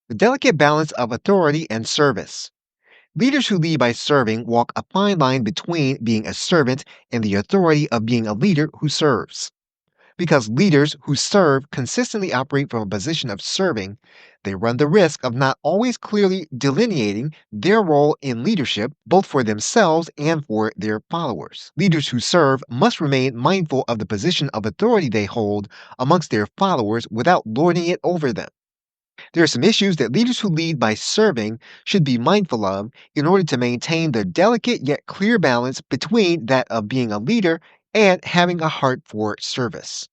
The delicate balance of authority and service. Leaders who lead by serving walk a fine line between being a servant and the authority of being a leader who serves. Because leaders who serve consistently operate from a position of serving, they run the risk of not always clearly delineating their role in leadership, both for themselves and for their followers. Leaders who serve must remain mindful of the position of authority they hold amongst their followers without lording it over them. There are some issues that leaders who lead by serving should be mindful of in order to maintain the delicate yet clear balance between that of being a leader and having a heart for service.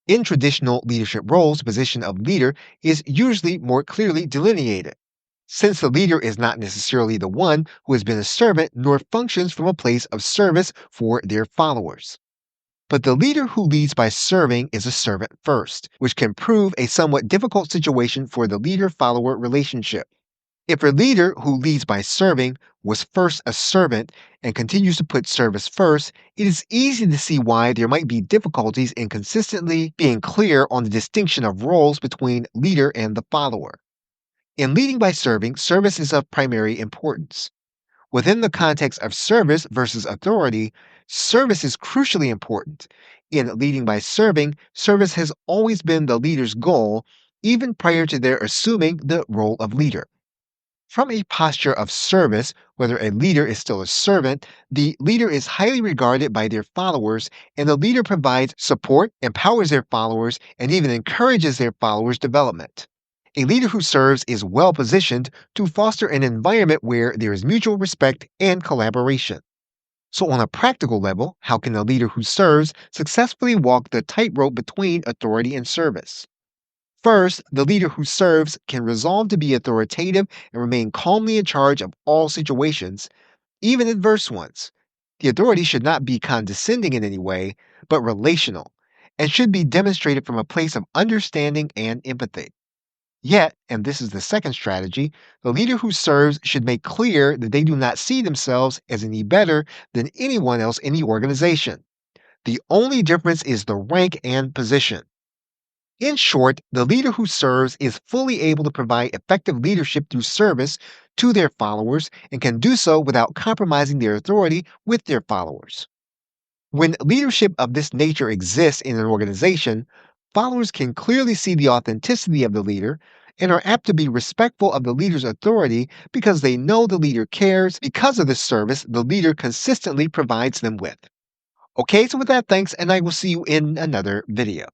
In traditional leadership roles, the position of leader is usually more clearly delineated, since the leader is not necessarily the one who has been a servant nor functions from a place of service for their followers. But the leader who leads by serving is a servant first, which can prove a somewhat difficult situation for the leader follower relationship. If a leader who leads by serving was first a servant and continues to put service first, it is easy to see why there might be difficulties in consistently being clear on the distinction of roles between leader and the follower. In leading by serving, service is of primary importance. Within the context of service versus authority, service is crucially important. In leading by serving, service has always been the leader's goal, even prior to their assuming the role of leader. From a posture of service, whether a leader is still a servant, the leader is highly regarded by their followers, and the leader provides support, empowers their followers, and even encourages their followers' development. A leader who serves is well positioned to foster an environment where there is mutual respect and collaboration. So, on a practical level, how can a leader who serves successfully walk the tightrope between authority and service? First, the leader who serves can resolve to be authoritative and remain calmly in charge of all situations, even adverse ones. The authority should not be condescending in any way, but relational, and should be demonstrated from a place of understanding and empathy. Yet, and this is the second strategy, the leader who serves should make clear that they do not see themselves as any better than anyone else in the organization. The only difference is the rank and position. In short, the leader who serves is fully able to provide effective leadership through service to their followers and can do so without compromising their authority with their followers. When leadership of this nature exists in an organization, followers can clearly see the authenticity of the leader and are apt to be respectful of the leader's authority because they know the leader cares because of the service the leader consistently provides them with. Okay, so with that, thanks, and I will see you in another video.